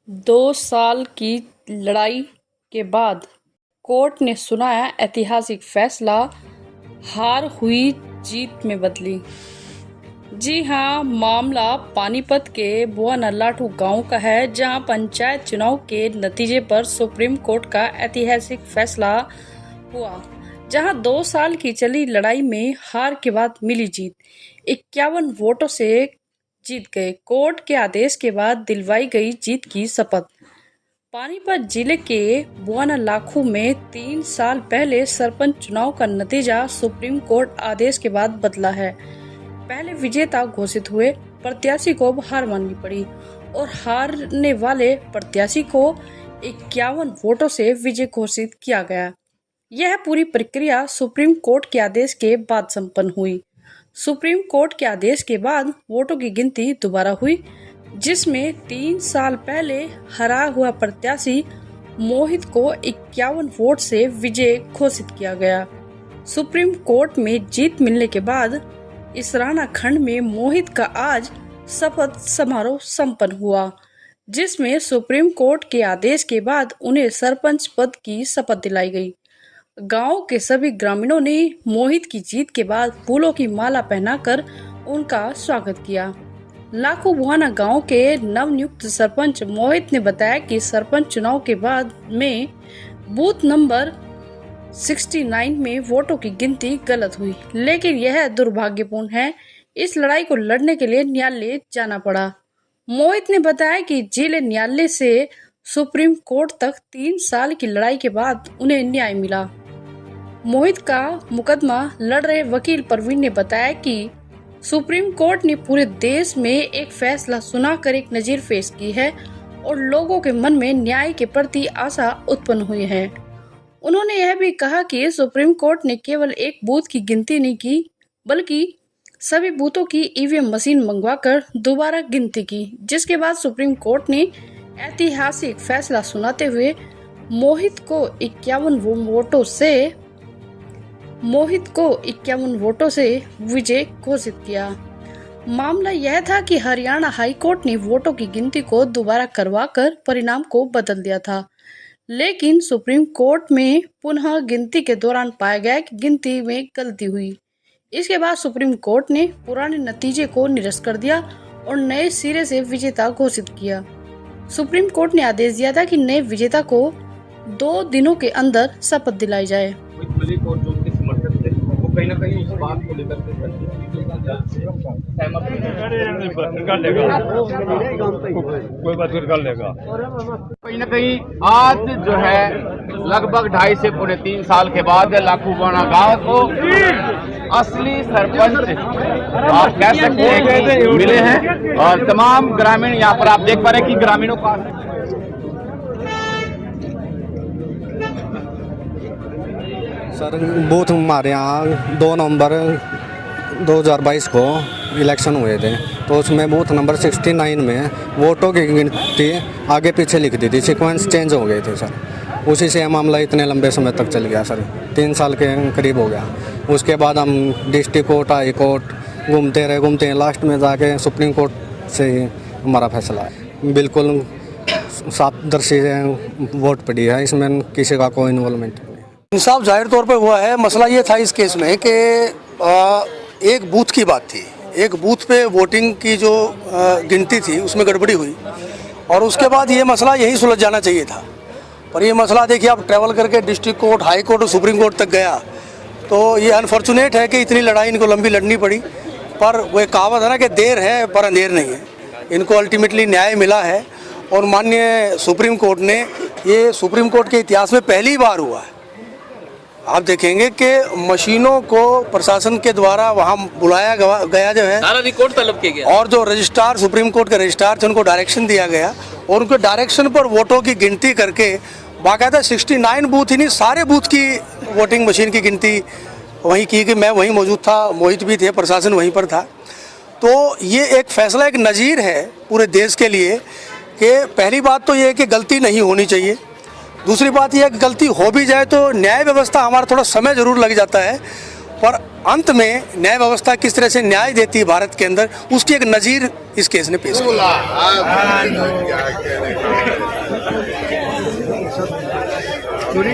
2 साल की लड़ाई के बाद कोर्ट ने सुनाया ऐतिहासिक फैसला, हार हुई जीत में बदली। जी हाँ, मामला पानीपत के बुआनालाठू गांव का है, जहां पंचायत चुनाव के नतीजे पर सुप्रीम कोर्ट का ऐतिहासिक फैसला हुआ। जहां 2 साल की चली लड़ाई में हार के बाद मिली जीत, 51 वोटों से जीत गए। कोर्ट के आदेश के बाद दिलवाई गई जीत की शपथ। पानीपत जिले के बुआनालाठू में 3 साल पहले सरपंच चुनाव का नतीजा सुप्रीम कोर्ट आदेश के बाद बदला है। पहले विजेता घोषित हुए प्रत्याशी को हार माननी पड़ी और हारने वाले प्रत्याशी को 51 वोटों से विजय घोषित किया गया। यह पूरी प्रक्रिया सुप्रीम कोर्ट के आदेश के बाद संपन्न हुई। सुप्रीम कोर्ट के आदेश के बाद वोटों की गिनती दोबारा हुई, जिसमें 3 साल पहले हरा हुआ प्रत्याशी मोहित को 51 वोट से विजय घोषित किया गया। सुप्रीम कोर्ट में जीत मिलने के बाद इसराना खंड में मोहित का आज शपथ समारोह संपन्न हुआ, जिसमें सुप्रीम कोर्ट के आदेश के बाद उन्हें सरपंच पद की शपथ दिलाई गई। गांव के सभी ग्रामीणों ने मोहित की जीत के बाद फूलों की माला पहनाकर उनका स्वागत किया। लाखू बुआना गांव के नवनियुक्त सरपंच मोहित ने बताया कि सरपंच चुनाव के बाद में बूथ नंबर 69 में वोटों की गिनती गलत हुई, लेकिन यह दुर्भाग्यपूर्ण है। इस लड़ाई को लड़ने के लिए न्यायालय जाना पड़ा। मोहित ने बताया कि जिले न्यायालय से सुप्रीम कोर्ट तक 3 साल की लड़ाई के बाद उन्हें न्याय मिला। मोहित का मुकदमा लड़ रहे वकील प्रवीण ने बताया कि सुप्रीम कोर्ट ने पूरे देश में एक फैसला सुनाकर एक नजीर पेश की है और लोगों के मन में न्याय के प्रति आशा उत्पन्न हुई है। उन्होंने यह भी कहा कि सुप्रीम कोर्ट ने केवल एक बूथ की गिनती नहीं की, बल्कि सभी बूथों की ईवीएम मशीन मंगवाकर दोबारा गिनती की, जिसके बाद सुप्रीम कोर्ट ने ऐतिहासिक फैसला सुनाते हुए मोहित को 51 वोटों से विजय घोषित किया। मामला यह था कि हरियाणा हाई कोर्ट ने वोटों की गिनती को दोबारा करवाकर परिणाम को बदल दिया था, लेकिन सुप्रीम कोर्ट में पुनः गिनती के दौरान पाया गया कि गिनती में गलती हुई। इसके बाद सुप्रीम कोर्ट ने पुराने नतीजे को निरस्त कर दिया और नए सिरे से विजेता घोषित किया। सुप्रीम कोर्ट ने आदेश दिया था कि नए विजेता को 2 दिनों के अंदर शपथ दिलाई जाए। कहीं ना कहीं उस बात को लेकर कहीं ना कहीं आज जो है लगभग 2.5 से पौने 3 साल के बाद लाखू बुआना गांव को असली सरपंच आप कह सकते हैं कि मिले हैं और तमाम ग्रामीण यहाँ पर आप देख पा रहे हैं कि ग्रामीणों का सर बूथ हमारे यहाँ 2 नवंबर 2022 को इलेक्शन हुए थे, तो उसमें बूथ नंबर 69 में वोटों की गिनती आगे पीछे लिख दी थी, सीक्वेंस चेंज हो गए थे सर। उसी से मामला इतने लंबे समय तक चल गया सर, 3 साल के करीब हो गया। उसके बाद हम डिस्ट्रिक्ट कोर्ट, हाई कोर्ट घूमते रहे, लास्ट में जाके सुप्रीम कोर्ट से ही हमारा फैसला है। बिल्कुल साफ-दर्शी वोट पड़ी है, इसमें किसी का कोई इन्वॉल्वमेंट नहीं। इंसाफ जाहिर तौर पे हुआ है। मसला ये था इस केस में कि एक बूथ की बात थी, एक बूथ पे वोटिंग की जो गिनती थी उसमें गड़बड़ी हुई और उसके बाद ये मसला यही सुलझ जाना चाहिए था। पर ये मसला देखिए आप ट्रैवल करके डिस्ट्रिक्ट कोर्ट, हाई कोर्ट और सुप्रीम कोर्ट तक गया, तो ये अनफॉर्चुनेट है कि इतनी लड़ाई इनको लंबी लड़नी पड़ी। पर वो कहावत है ना कि देर है पर अंधेर नहीं है। इनको अल्टीमेटली न्याय मिला है और माननीय सुप्रीम कोर्ट ने, ये सुप्रीम कोर्ट के इतिहास में पहली बार हुआ है। आप देखेंगे कि मशीनों को प्रशासन के द्वारा वहां बुलाया गया जो है, सारा रिकॉर्ड तलब किया गया और जो रजिस्ट्रार, सुप्रीम कोर्ट के रजिस्ट्रार थे, उनको डायरेक्शन दिया गया और उनके डायरेक्शन पर वोटों की गिनती करके बाकायदा 69 बूथ ही नहीं, सारे बूथ की वोटिंग मशीन की गिनती वहीं की कि मैं वहीं मौजूद था, मोहित भी थे, प्रशासन वहीं पर था। तो ये एक फैसला, एक नज़ीर है पूरे देश के लिए कि पहली बात तो ये है कि गलती नहीं होनी चाहिए। दूसरी बात यह है कि गलती हो भी जाए तो न्याय व्यवस्था, हमारा थोड़ा समय ज़रूर लग जाता है, पर अंत में न्याय व्यवस्था किस तरह से न्याय देती है भारत के अंदर, उसकी एक नज़ीर इस केस ने पेश की। चोरी